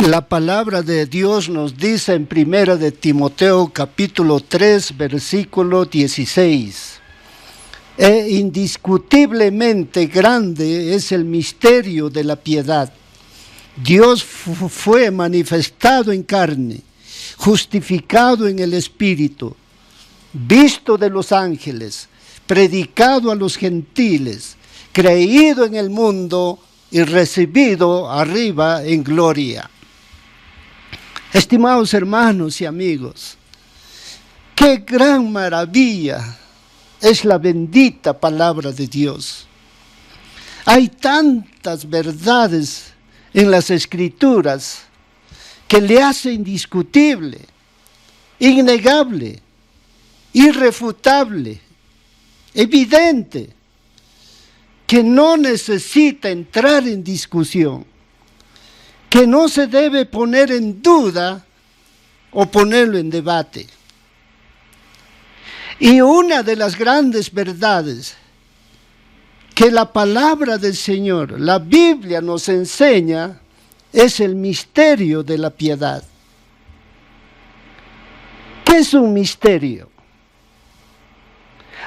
La palabra de Dios nos dice en 1 de Timoteo capítulo 3 versículo 16: indiscutiblemente grande es el misterio de la piedad. Dios fue manifestado en carne, justificado en el Espíritu, visto de los ángeles, predicado a los gentiles, creído en el mundo y recibido arriba en gloria. Estimados hermanos y amigos, qué gran maravilla es la bendita palabra de Dios. Hay tantas verdades en las Escrituras que le hace indiscutible, innegable, irrefutable, evidente, que no necesita entrar en discusión, que no se debe poner en duda o ponerlo en debate. Y una de las grandes verdades que la palabra del Señor, la Biblia nos enseña, es el misterio de la piedad. ¿Qué es un misterio?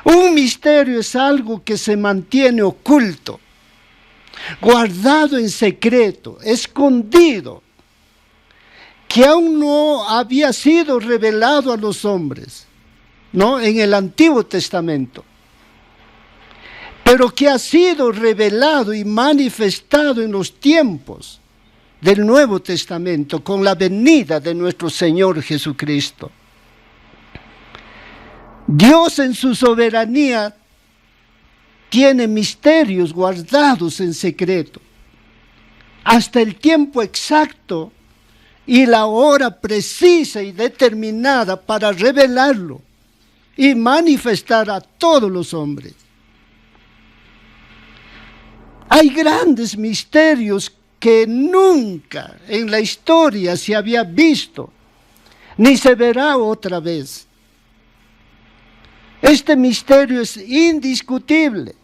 Un misterio es algo que se mantiene oculto, guardado en secreto, escondido, que aún no había sido revelado a los hombres, ¿no? En el Antiguo Testamento, pero que ha sido revelado y manifestado en los tiempos del Nuevo Testamento con la venida de nuestro Señor Jesucristo. Dios en su soberanía tiene misterios guardados en secreto, hasta el tiempo exacto y la hora precisa y determinada para revelarlo y manifestar a todos los hombres. Hay grandes misterios que nunca en la historia se había visto, ni se verá otra vez. Este misterio es indiscutible.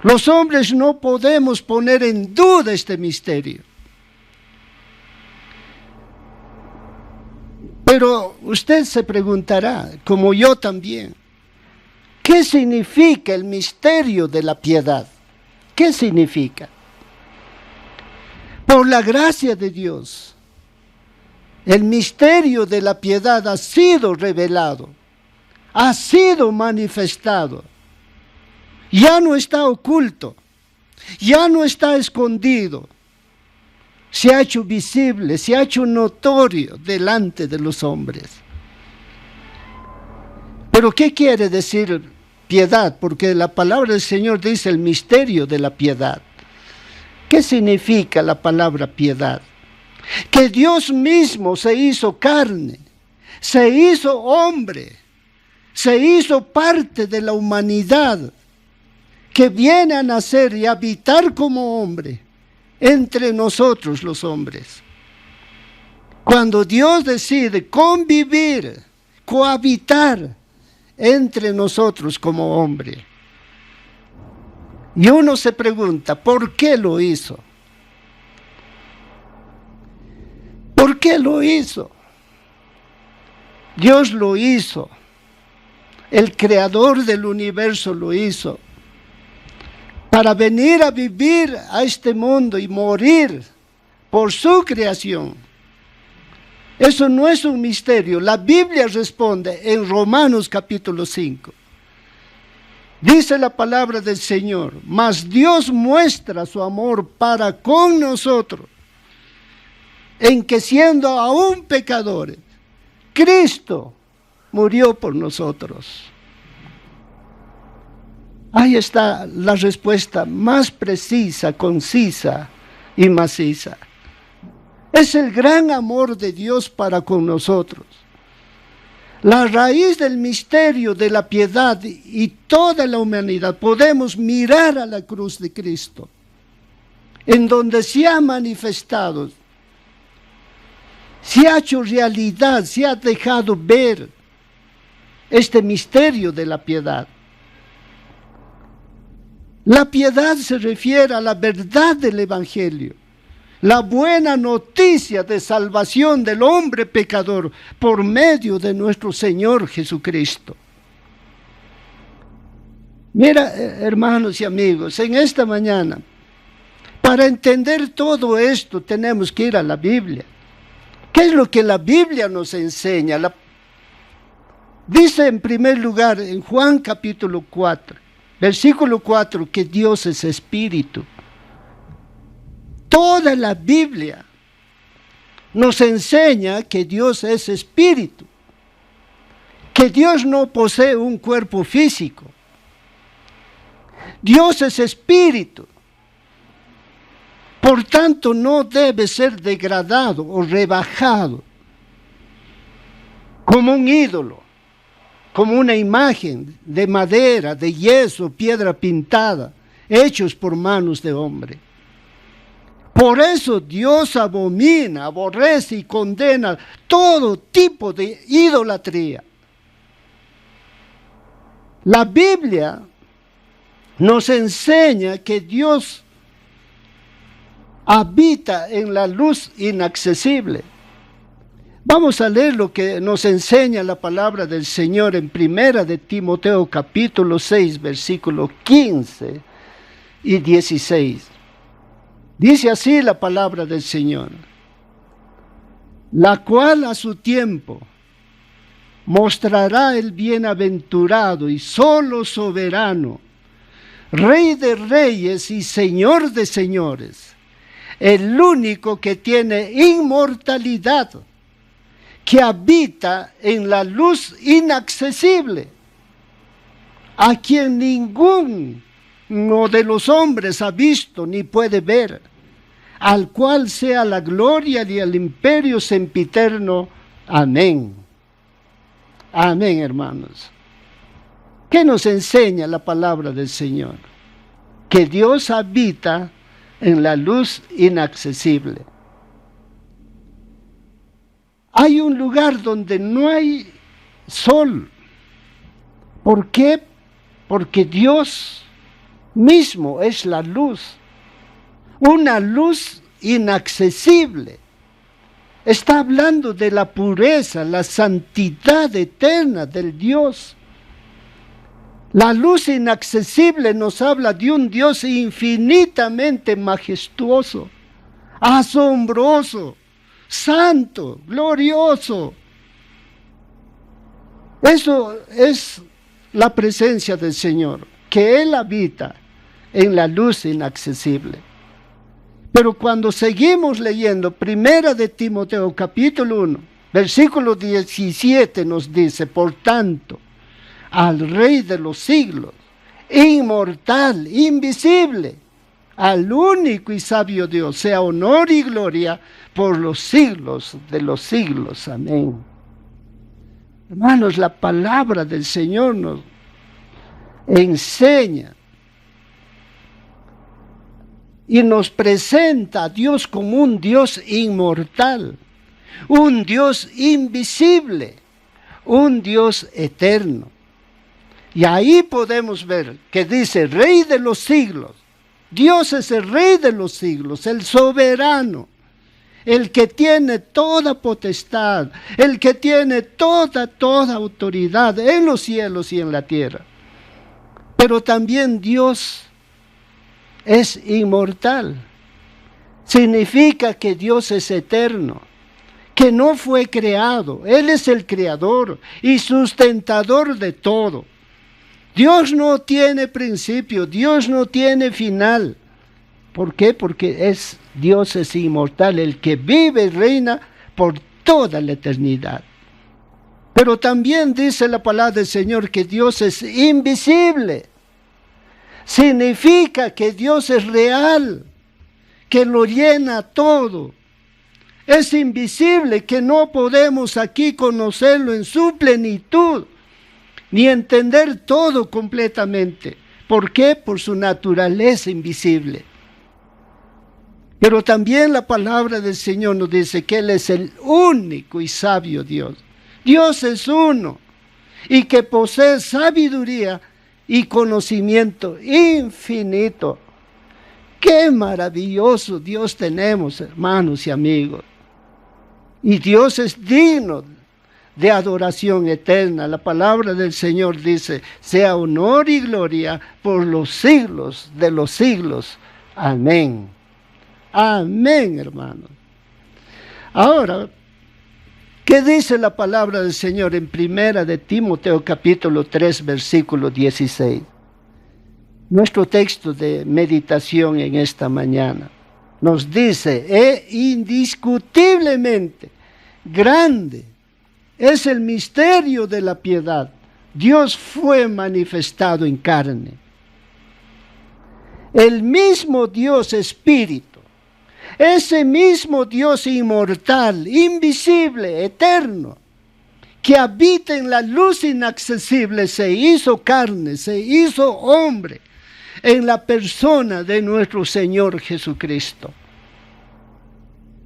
Los hombres no podemos poner en duda este misterio. Pero usted se preguntará, como yo también, ¿qué significa el misterio de la piedad? ¿Qué significa? Por la gracia de Dios, el misterio de la piedad ha sido revelado, ha sido manifestado. Ya no está oculto, ya no está escondido. Se ha hecho visible, se ha hecho notorio delante de los hombres. Pero ¿qué quiere decir piedad? Porque la palabra del Señor dice el misterio de la piedad. ¿Qué significa la palabra piedad? Que Dios mismo se hizo carne, se hizo hombre, se hizo parte de la humanidad, que viene a nacer y habitar como hombre entre nosotros los hombres. Cuando Dios decide convivir, cohabitar entre nosotros como hombre, y uno se pregunta, ¿por qué lo hizo? ¿Por qué lo hizo? Dios lo hizo. El creador del universo lo hizo para venir a vivir a este mundo y morir por su creación. Eso no es un misterio. La Biblia responde en Romanos capítulo 5. Dice la palabra del Señor: mas Dios muestra su amor para con nosotros, en que siendo aún pecadores, Cristo murió por nosotros. Ahí está la respuesta más precisa, concisa y maciza. Es el gran amor de Dios para con nosotros. La raíz del misterio de la piedad y toda la humanidad, podemos mirar a la cruz de Cristo, en donde se ha manifestado, se ha hecho realidad, se ha dejado ver este misterio de la piedad. La piedad se refiere a la verdad del Evangelio, la buena noticia de salvación del hombre pecador por medio de nuestro Señor Jesucristo. Mira, hermanos y amigos, en esta mañana, para entender todo esto tenemos que ir a la Biblia. ¿Qué es lo que la Biblia nos enseña? Dice en primer lugar en Juan capítulo 4, versículo 4, que Dios es espíritu. Toda la Biblia nos enseña que Dios es espíritu, que Dios no posee un cuerpo físico. Dios es espíritu. Por tanto, no debe ser degradado o rebajado como un ídolo, como una imagen de madera, de yeso, piedra pintada, hechos por manos de hombre. Por eso Dios abomina, aborrece y condena todo tipo de idolatría. La Biblia nos enseña que Dios habita en la luz inaccesible. Vamos a leer lo que nos enseña la palabra del Señor en Primera de Timoteo capítulo 6, versículos 15 y 16. Dice así la palabra del Señor: la cual a su tiempo mostrará el bienaventurado y solo soberano, Rey de reyes y Señor de señores, el único que tiene inmortalidad, que habita en la luz inaccesible, a quien ninguno de los hombres ha visto ni puede ver, al cual sea la gloria y el imperio sempiterno. Amén. Amén, hermanos. ¿Qué nos enseña la palabra del Señor? Que Dios habita en la luz inaccesible. Hay un lugar donde no hay sol. ¿Por qué? Porque Dios mismo es la luz. Una luz inaccesible. Está hablando de la pureza, la santidad eterna del Dios. La luz inaccesible nos habla de un Dios infinitamente majestuoso, asombroso, santo, glorioso. Eso es la presencia del Señor, que Él habita en la luz inaccesible. Pero cuando seguimos leyendo Primera de Timoteo capítulo 1, versículo 17 nos dice: por tanto, al Rey de los siglos, inmortal, invisible, al único y sabio Dios, sea honor y gloria por los siglos de los siglos. Amén. Hermanos, la palabra del Señor nos enseña y nos presenta a Dios como un Dios inmortal, un Dios invisible, un Dios eterno. Y ahí podemos ver que dice Rey de los siglos. Dios es el Rey de los siglos, el soberano, el que tiene toda potestad, el que tiene toda autoridad en los cielos y en la tierra. Pero también Dios es inmortal. Significa que Dios es eterno, que no fue creado. Él es el creador y sustentador de todo. Dios no tiene principio, Dios no tiene final. ¿Por qué? Porque Dios es inmortal, el que vive y reina por toda la eternidad. Pero también dice la palabra del Señor que Dios es invisible. Significa que Dios es real, que lo llena todo. Es invisible, que no podemos aquí conocerlo en su plenitud, ni entender todo completamente. ¿Por qué? Por su naturaleza invisible. Pero también la palabra del Señor nos dice que Él es el único y sabio Dios. Dios es uno y que posee sabiduría y conocimiento infinito, Qué maravilloso Dios tenemos, hermanos y amigos. Y Dios es digno de adoración eterna. La palabra del Señor dice, sea honor y gloria por los siglos de los siglos. Amén. Amén, hermanos. Ahora, ¿qué dice la palabra del Señor en primera de Timoteo capítulo 3, versículo 16? Nuestro texto de meditación en esta mañana nos dice, indiscutiblemente grande es el misterio de la piedad. Dios fue manifestado en carne. El mismo Dios Espíritu, ese mismo Dios inmortal, invisible, eterno, que habita en la luz inaccesible, se hizo carne, se hizo hombre en la persona de nuestro Señor Jesucristo.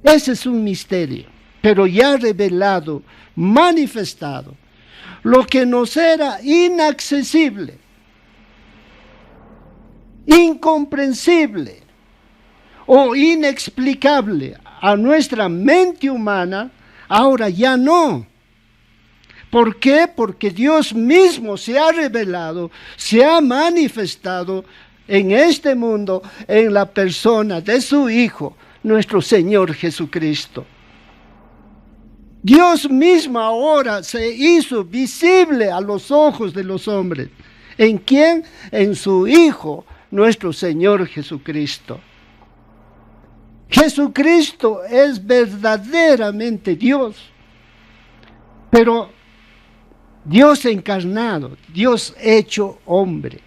Ese es un misterio, pero ya revelado, manifestado, lo que nos era inaccesible, incomprensible o inexplicable a nuestra mente humana, ahora ya no. ¿Por qué? Porque Dios mismo se ha revelado, se ha manifestado en este mundo en la persona de su Hijo, nuestro Señor Jesucristo. Dios mismo ahora se hizo visible a los ojos de los hombres. ¿En quién? En su Hijo, nuestro Señor Jesucristo. Jesucristo es verdaderamente Dios, pero Dios encarnado, Dios hecho hombre.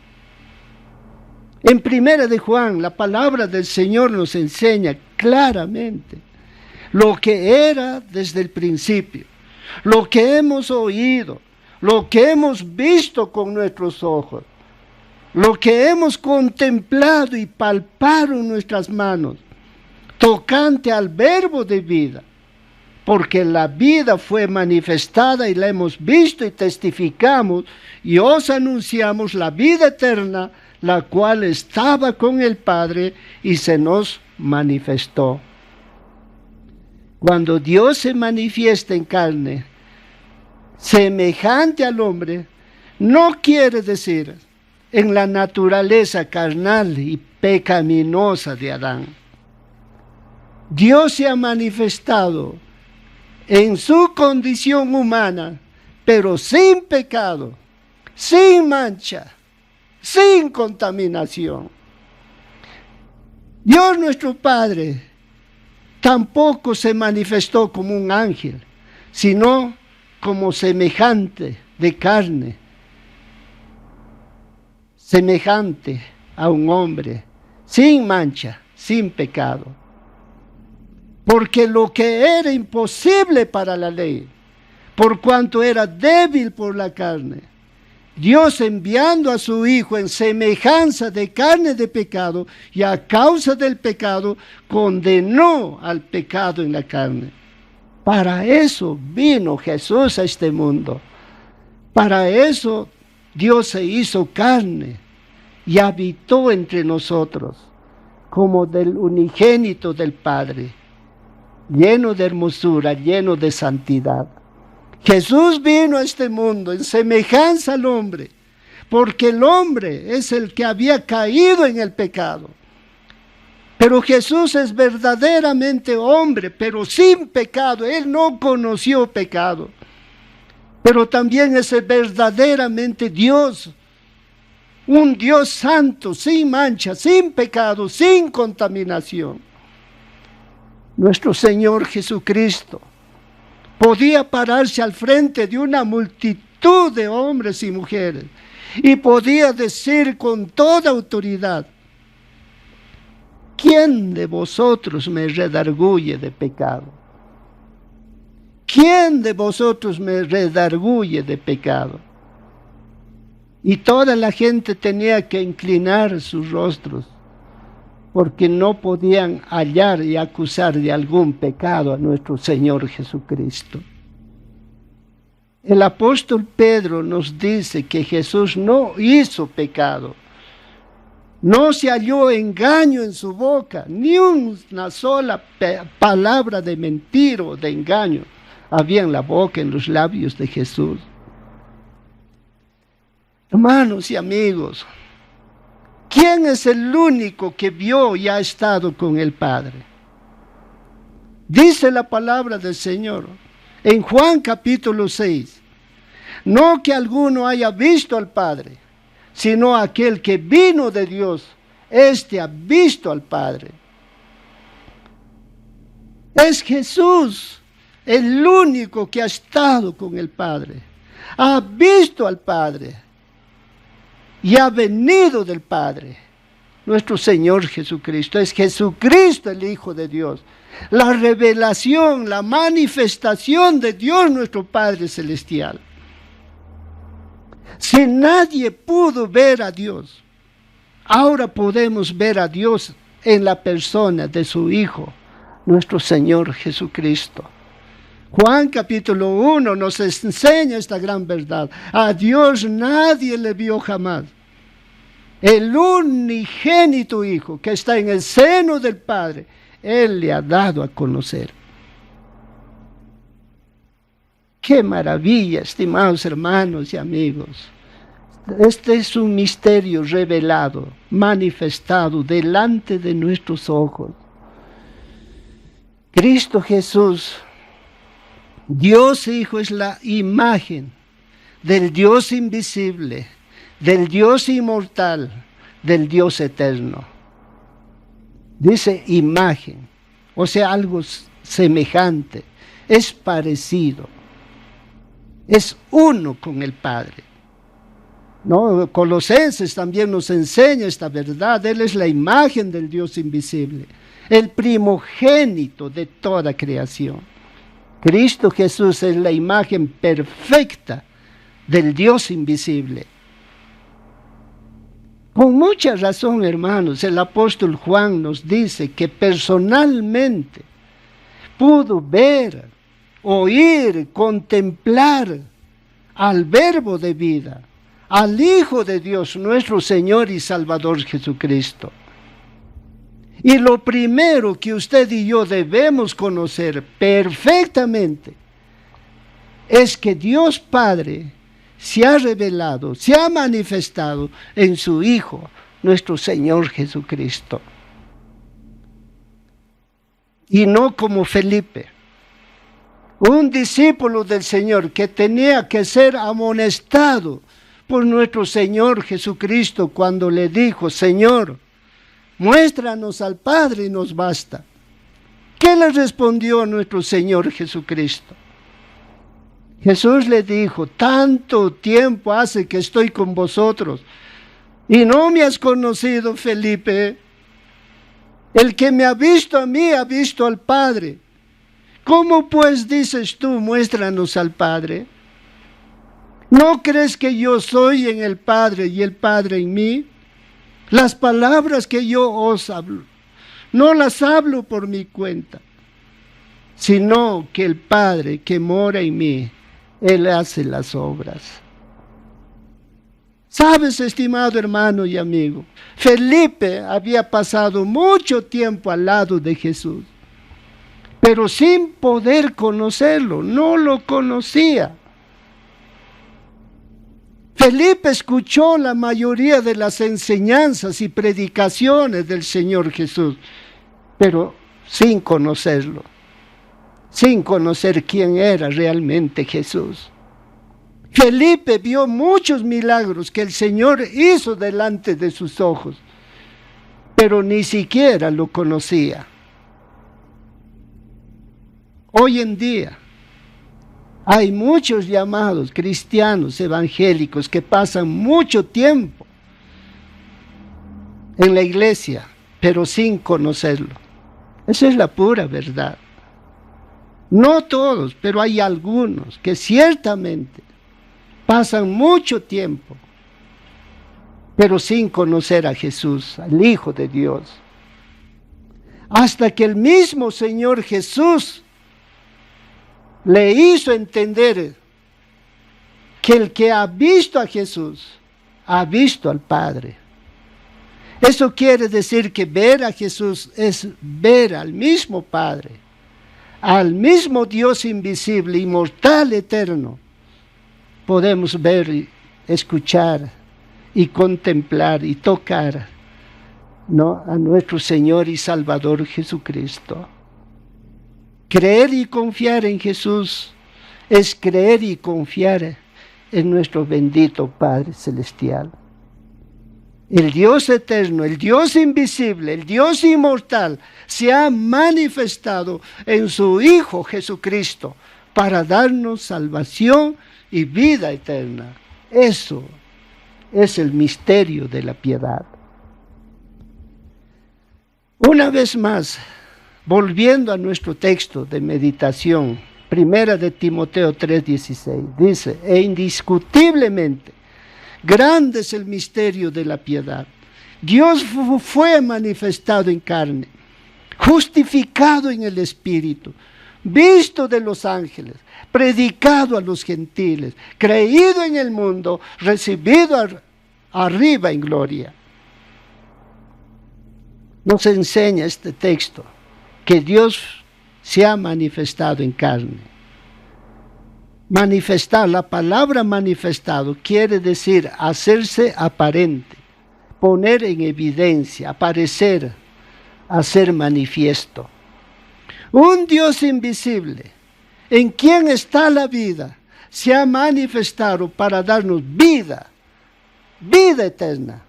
En primera de Juan, la palabra del Señor nos enseña claramente lo que era desde el principio, lo que hemos oído, lo que hemos visto con nuestros ojos, lo que hemos contemplado y palpado en nuestras manos, tocante al verbo de vida, porque la vida fue manifestada y la hemos visto y testificamos y os anunciamos la vida eterna, la cual estaba con el Padre y se nos manifestó. Cuando Dios se manifiesta en carne, semejante al hombre, no quiere decir en la naturaleza carnal y pecaminosa de Adán. Dios se ha manifestado en su condición humana, pero sin pecado, sin mancha, sin contaminación. Dios nuestro Padre tampoco se manifestó como un ángel, sino como semejante de carne, semejante a un hombre, sin mancha, sin pecado. Porque lo que era imposible para la ley, por cuanto era débil por la carne, Dios enviando a su Hijo en semejanza de carne de pecado, y a causa del pecado, condenó al pecado en la carne. Para eso vino Jesús a este mundo. Para eso Dios se hizo carne y habitó entre nosotros, como del unigénito del Padre, lleno de hermosura, lleno de santidad. Jesús vino a este mundo en semejanza al hombre, porque el hombre es el que había caído en el pecado. Pero Jesús es verdaderamente hombre, pero sin pecado. Él no conoció pecado. Pero también es verdaderamente Dios, un Dios santo, sin mancha, sin pecado, sin contaminación. Nuestro Señor Jesucristo podía pararse al frente de una multitud de hombres y mujeres y podía decir con toda autoridad: ¿quién de vosotros me redarguye de pecado? ¿Quién de vosotros me redarguye de pecado? Y toda la gente tenía que inclinar sus rostros, porque no podían hallar y acusar de algún pecado a nuestro Señor Jesucristo. El apóstol Pedro nos dice que Jesús no hizo pecado, No se halló engaño en su boca, ni una sola palabra de mentira o de engaño había en la boca, en los labios de Jesús. Hermanos y amigos, ¿quién es el único que vio y ha estado con el Padre? Dice la palabra del Señor en Juan capítulo 6, no que alguno haya visto al Padre, sino aquel que vino de Dios, éste ha visto al Padre. Es Jesús el único que ha estado con el Padre, ha visto al Padre y ha venido del Padre. Nuestro Señor Jesucristo, es Jesucristo el Hijo de Dios, la revelación, la manifestación de Dios nuestro Padre Celestial. Si nadie pudo ver a Dios, ahora podemos ver a Dios en la persona de su Hijo, nuestro Señor Jesucristo. Juan capítulo 1 nos enseña esta gran verdad. A Dios nadie le vio jamás. El unigénito Hijo que está en el seno del Padre, Él le ha dado a conocer. ¡Qué maravilla, estimados hermanos y amigos! Este es un misterio revelado, manifestado delante de nuestros ojos. Cristo Jesús, Dios Hijo, es la imagen del Dios invisible, del Dios inmortal, del Dios eterno. Dice imagen, o sea, algo semejante, es parecido, es uno con el Padre. ¿No? Colosenses también nos enseña esta verdad. Él es la imagen del Dios invisible, el primogénito de toda creación. Cristo Jesús es la imagen perfecta del Dios invisible. Con mucha razón, hermanos, el apóstol Juan nos dice que personalmente pudo ver, oír, contemplar al Verbo de vida, al Hijo de Dios, nuestro Señor y Salvador Jesucristo. Y lo primero que usted y yo debemos conocer perfectamente es que Dios Padre se ha revelado, se ha manifestado en su Hijo, nuestro Señor Jesucristo. Y no como Felipe, un discípulo del Señor que tenía que ser amonestado por nuestro Señor Jesucristo cuando le dijo: Señor, muéstranos al Padre y nos basta. ¿Qué le respondió nuestro Señor Jesucristo? Jesús le dijo: tanto tiempo hace que estoy con vosotros y no me has conocido, Felipe. El que me ha visto a mí ha visto al Padre. ¿Cómo pues dices tú, muéstranos al Padre? ¿No crees que yo soy en el Padre y el Padre en mí? Las palabras que yo os hablo, no las hablo por mi cuenta, sino que el Padre que mora en mí, Él hace las obras. ¿Sabes, estimado hermano y amigo? Felipe había pasado mucho tiempo al lado de Jesús, pero sin poder conocerlo, no lo conocía. Felipe escuchó la mayoría de las enseñanzas y predicaciones del Señor Jesús, pero sin conocerlo, sin conocer quién era realmente Jesús. Felipe vio muchos milagros que el Señor hizo delante de sus ojos, pero ni siquiera lo conocía. Hoy en día hay muchos llamados cristianos evangélicos que pasan mucho tiempo en la iglesia, pero sin conocerlo. Esa es la pura verdad. No todos, pero hay algunos que ciertamente pasan mucho tiempo, pero sin conocer a Jesús, al Hijo de Dios. Hasta que el mismo Señor Jesús le hizo entender que el que ha visto a Jesús, ha visto al Padre. Eso quiere decir que ver a Jesús es ver al mismo Padre, al mismo Dios invisible, inmortal, eterno. Podemos ver, escuchar y contemplar y tocar, ¿no?, a nuestro Señor y Salvador Jesucristo. Creer y confiar en Jesús es creer y confiar en nuestro bendito Padre Celestial. El Dios eterno, el Dios invisible, el Dios inmortal, se ha manifestado en su Hijo Jesucristo para darnos salvación y vida eterna. Eso es el misterio de la piedad. Una vez más, volviendo a nuestro texto de meditación, 1 de Timoteo 3:16, dice: e indiscutiblemente grande es el misterio de la piedad. Dios fue manifestado en carne, justificado en el Espíritu, visto de los ángeles, predicado a los gentiles, creído en el mundo, recibido arriba en gloria. Nos enseña este texto que Dios se ha manifestado en carne. Manifestar, la palabra manifestado quiere decir hacerse aparente, poner en evidencia, aparecer, hacer manifiesto. Un Dios invisible, en quien está la vida, se ha manifestado para darnos vida, vida eterna.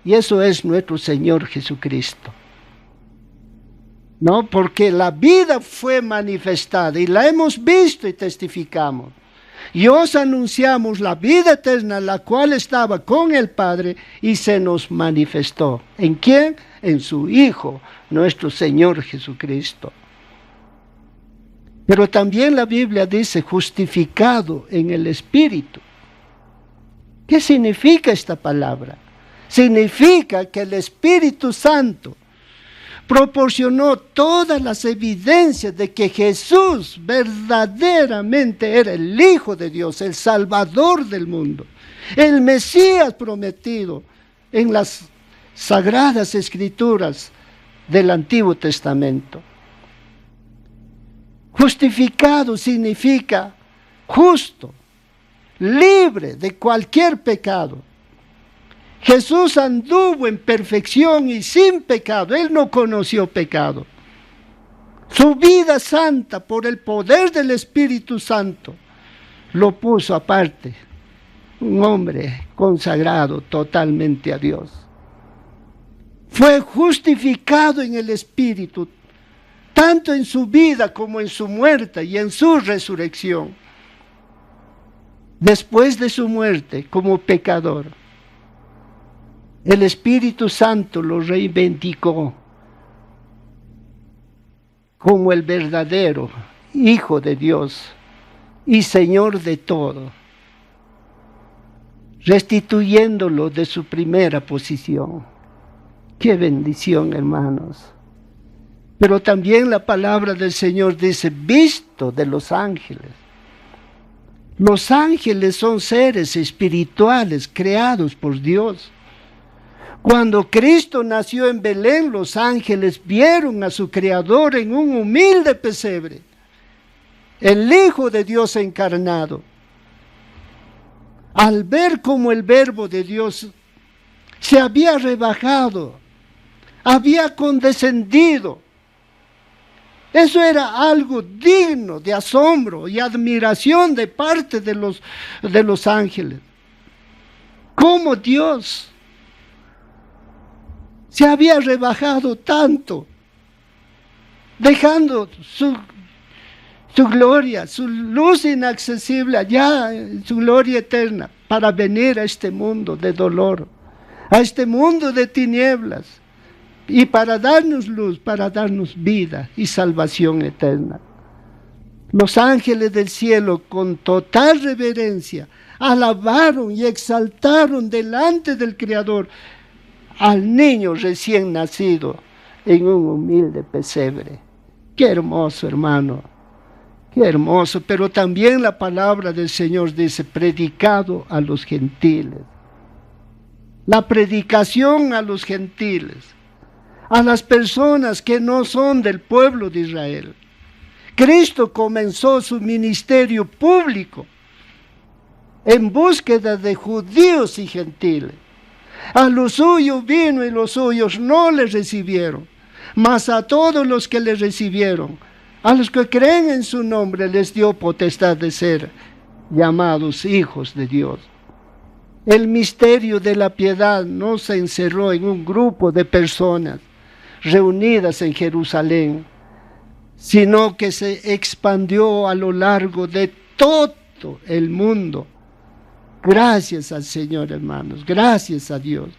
Y eso es nuestro Señor Jesucristo. No, porque la vida fue manifestada y la hemos visto y testificamos. Y os anunciamos la vida eterna, la cual estaba con el Padre y se nos manifestó. ¿En quién? En su Hijo, nuestro Señor Jesucristo. Pero también la Biblia dice justificado en el Espíritu. ¿Qué significa esta palabra? Significa que el Espíritu Santo proporcionó todas las evidencias de que Jesús verdaderamente era el Hijo de Dios, el Salvador del mundo, el Mesías prometido en las Sagradas Escrituras del Antiguo Testamento. Justificado significa justo, libre de cualquier pecado. Jesús anduvo en perfección y sin pecado. Él no conoció pecado. Su vida santa, por el poder del Espíritu Santo, lo puso aparte. Un hombre consagrado totalmente a Dios. Fue justificado en el Espíritu, tanto en su vida como en su muerte y en su resurrección. Después de su muerte como pecador, el Espíritu Santo lo reivindicó como el verdadero Hijo de Dios y Señor de todo, restituyéndolo de su primera posición. ¡Qué bendición, hermanos! Pero también la palabra del Señor dice, visto de los ángeles. Los ángeles son seres espirituales creados por Dios. Cuando Cristo nació en Belén, los ángeles vieron a su Creador en un humilde pesebre, el Hijo de Dios encarnado. Al ver cómo el Verbo de Dios se había rebajado, había condescendido, eso era algo digno de asombro y admiración de parte de los ángeles. ¿Cómo Dios se había rebajado tanto, dejando su gloria, su luz inaccesible allá, su gloria eterna, para venir a este mundo de dolor, a este mundo de tinieblas, y para darnos luz, para darnos vida y salvación eterna? Los ángeles del cielo, con total reverencia, alabaron y exaltaron delante del Creador al niño recién nacido en un humilde pesebre. Qué hermoso, hermano, qué hermoso. Pero también la palabra del Señor dice, predicado a los gentiles. la predicación a los gentiles, a las personas que no son del pueblo de Israel. Cristo comenzó su ministerio público en búsqueda de judíos y gentiles. A los suyos vino y los suyos no le recibieron, mas a todos los que le recibieron, a los que creen en su nombre, les dio potestad de ser llamados hijos de Dios. El misterio de la piedad no se encerró en un grupo de personas reunidas en Jerusalén, sino que se expandió a lo largo de todo el mundo. Gracias al Señor, hermanos, gracias a Dios.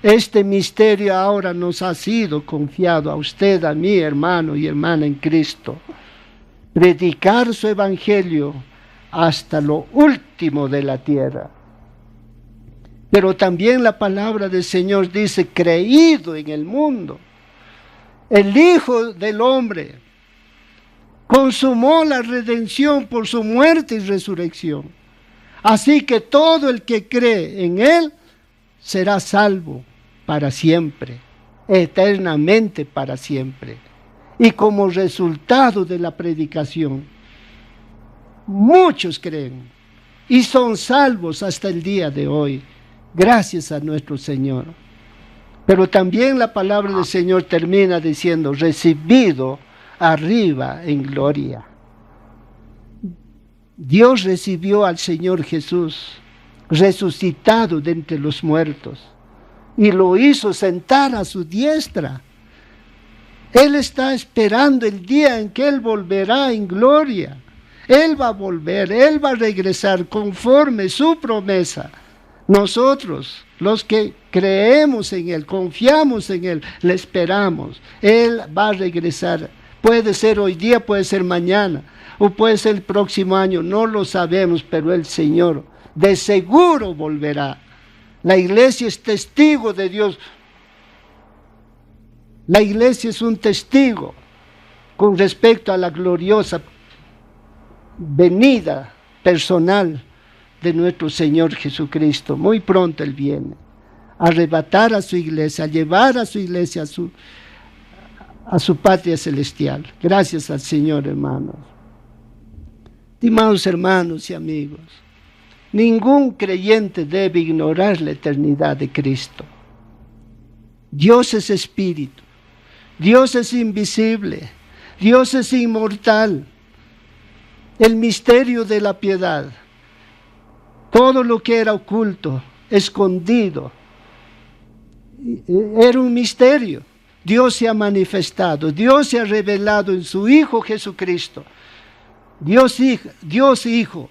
Este misterio ahora nos ha sido confiado a usted, a mí, hermano y hermana en Cristo. Predicar su evangelio hasta lo último de la tierra. Pero también la palabra del Señor dice, creído en el mundo. El Hijo del Hombre consumó la redención por su muerte y resurrección. Así que todo el que cree en Él será salvo para siempre, eternamente para siempre. Y como resultado de la predicación, muchos creen y son salvos hasta el día de hoy, gracias a nuestro Señor. Pero también la palabra del Señor termina diciendo, recibido arriba en gloria. Dios recibió al Señor Jesús, resucitado de entre los muertos, y lo hizo sentar a su diestra. Él está esperando el día en que Él volverá en gloria. Él va a volver, Él va a regresar conforme su promesa. Nosotros, los que creemos en Él, confiamos en Él, le esperamos. Él va a regresar. Puede ser hoy día, puede ser mañana, o puede ser el próximo año, no lo sabemos, pero el Señor de seguro volverá. La iglesia es testigo de Dios. La iglesia es un testigo con respecto a la gloriosa venida personal de nuestro Señor Jesucristo. Muy pronto Él viene a arrebatar a su iglesia, a llevar a su iglesia a su patria celestial. Gracias al Señor, hermanos. Estimados hermanos y amigos, ningún creyente debe ignorar la eternidad de Cristo. Dios es espíritu, Dios es invisible, Dios es inmortal. El misterio de la piedad, todo lo que era oculto, escondido, era un misterio. Dios se ha manifestado, Dios se ha revelado en su Hijo Jesucristo. Dios Hijo,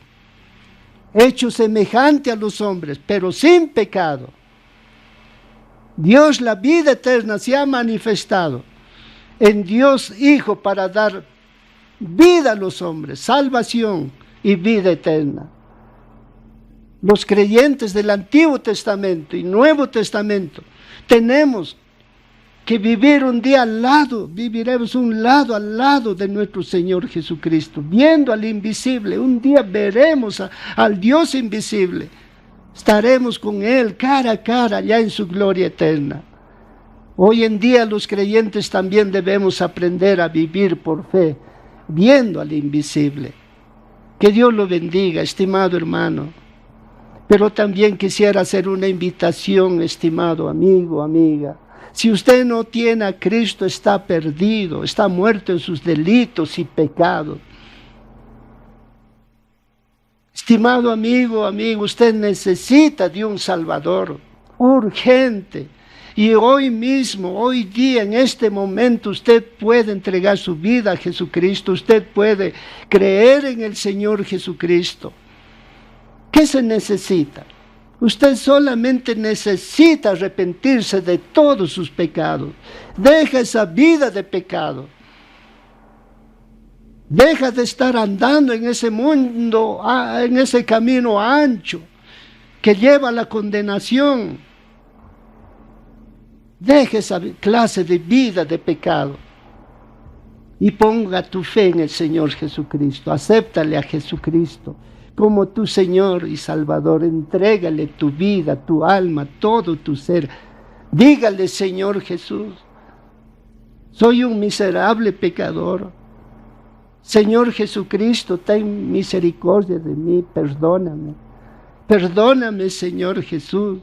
hecho semejante a los hombres, pero sin pecado. Dios, la vida eterna, se ha manifestado en Dios Hijo para dar vida a los hombres, salvación y vida eterna. Los creyentes del Antiguo Testamento y Nuevo Testamento tenemos que vivir un día al lado, viviremos un lado al lado de nuestro Señor Jesucristo, viendo al invisible. Un día veremos al Dios invisible, estaremos con Él cara a cara, ya en su gloria eterna. Hoy en día los creyentes también debemos aprender a vivir por fe, viendo al invisible. Que Dios lo bendiga, estimado hermano. Pero también quisiera hacer una invitación, estimado amigo, amiga. Si usted no tiene a Cristo, está perdido, está muerto en sus delitos y pecados. Estimado amigo, usted necesita de un Salvador, urgente. Y hoy mismo, hoy día, en este momento, usted puede entregar su vida a Jesucristo, usted puede creer en el Señor Jesucristo. ¿Qué se necesita? Usted solamente necesita arrepentirse de todos sus pecados. Deja esa vida de pecado. Deja de estar andando en ese mundo, en ese camino ancho que lleva a la condenación. Deja esa clase de vida de pecado y ponga tu fe en el Señor Jesucristo. Acéptale a Jesucristo. como tu Señor y Salvador. Entrégale tu vida, tu alma, todo tu ser. Dígale, Señor Jesús, soy un miserable pecador. Señor Jesucristo, ten misericordia de mí, perdóname. Perdóname, Señor Jesús,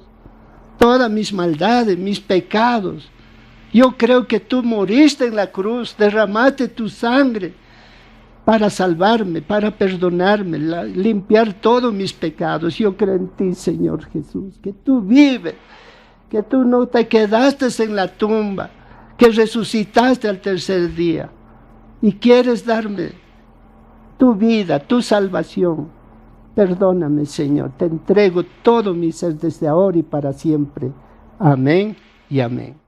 todas mis maldades, mis pecados. Yo creo que tú moriste en la cruz, derramaste tu sangre para salvarme, para perdonarme, limpiar todos mis pecados. Yo creo en ti, Señor Jesús, que tú vives, que tú no te quedaste en la tumba, que resucitaste al tercer día y quieres darme tu vida, tu salvación. Perdóname, Señor, te entrego todo mi ser desde ahora y para siempre. Amén y amén.